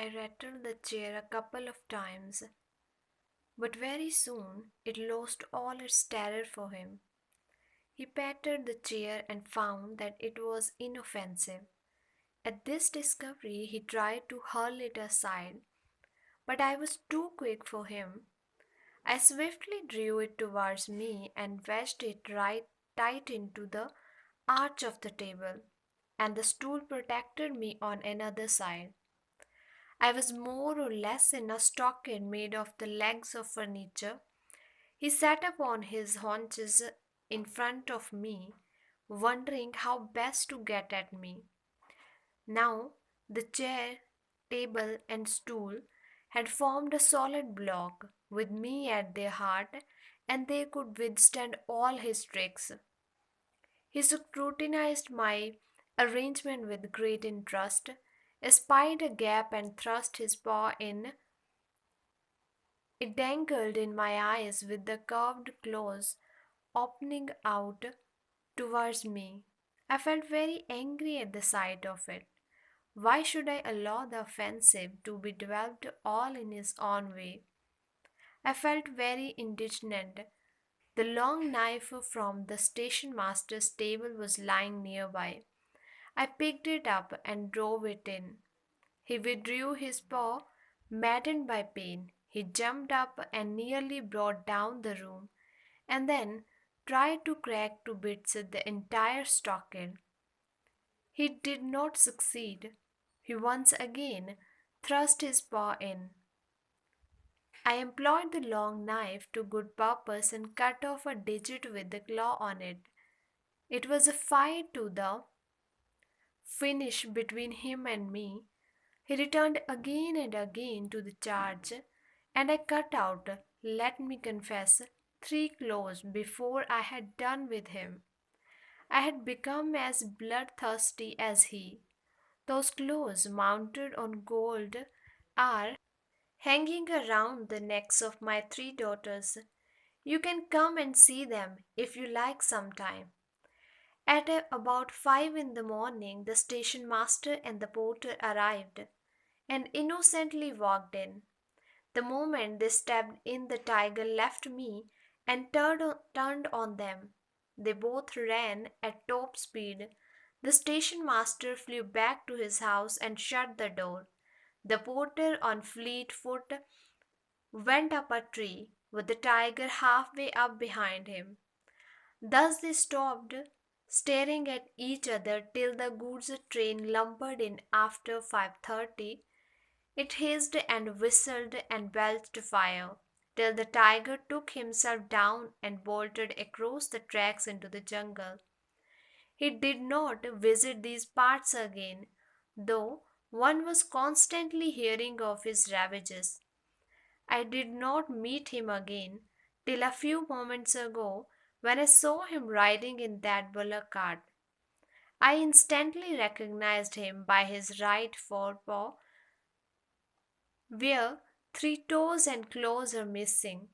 I rattled the chair a couple of times, but very soon it lost all its terror for him. He patted the chair and found that it was inoffensive. At this discovery, he tried to hurl it aside, but I was too quick for him. I swiftly drew it towards me and wedged it right tight into the arch of the table, and the stool protected me on another side. I was more or less in a stocking made of the legs of furniture. He sat upon his haunches in front of me, wondering how best to get at me. Now, the chair, table, and stool had formed a solid block, with me at their heart, and they could withstand all his tricks. He scrutinized my arrangement with great interest, espied a gap, and thrust his paw in. It dangled in my eyes with the curved claws opening out towards me. I felt very angry at the sight of it. Why should I allow the offensive to be developed all in his own way? I felt very indignant. The long knife from the station master's table was lying nearby. I picked it up and drove it in. He withdrew his paw, maddened by pain. He jumped up and nearly brought down the room, and then tried to crack to bits the entire stocking. He did not succeed. He once again thrust his paw in. I employed the long knife to good purpose and cut off a digit with the claw on it. It was a fight to the finish between him and me. He returned again and again to the charge, and I cut out, let me confess, 3 claws before I had done with him. I had become as bloodthirsty as he. Those claws mounted on gold are hanging around the necks of my 3 daughters. You can come and see them if you like sometime. At about 5 in the morning, the station master and the porter arrived and innocently walked in. The moment they stepped in, the tiger left me and turned on them. They both ran at top speed. The station master flew back to his house and shut the door. The porter, on fleet foot, went up a tree, with the tiger halfway up behind him. Thus they stopped, staring at each other till the goods train lumbered in after 5:30. It hissed and whistled and belched fire, till the tiger took himself down and bolted across the tracks into the jungle. He did not visit these parts again, though one was constantly hearing of his ravages. I did not meet him again till a few moments ago when I saw him riding in that bullock cart. I instantly recognized him by his right forepaw, where 3 toes and claws are missing.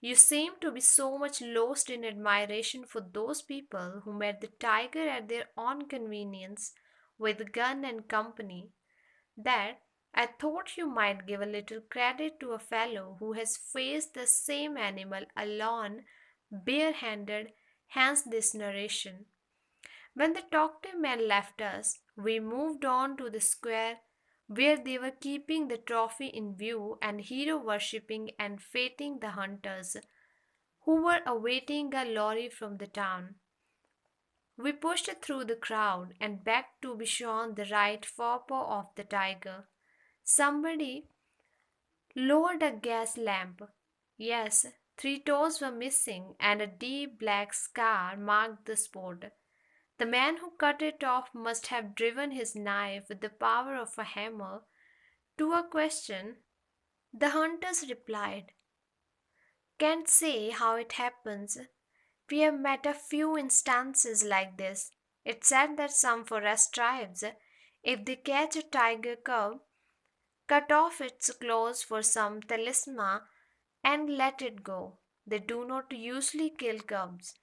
You seem to be so much lost in admiration for those people who met the tiger at their own convenience with gun and company that I thought you might give a little credit to a fellow who has faced the same animal alone, barehanded, hence this narration. When the talkative man left us, we moved on to the square where they were keeping the trophy in view and hero worshipping and feting the hunters who were awaiting a lorry from the town. We pushed through the crowd and begged to be shown the right forepaw of the tiger. Somebody lowered a gas lamp. Yes, 3 toes were missing, and a deep black scar marked the spot. The man who cut it off must have driven his knife with the power of a hammer. To a question, the hunters replied, can't say how it happens. We have met a few instances like this. It's said that some forest tribes, if they catch a tiger cub, cut off its claws for some talisman and let it go. They do not usually kill cubs.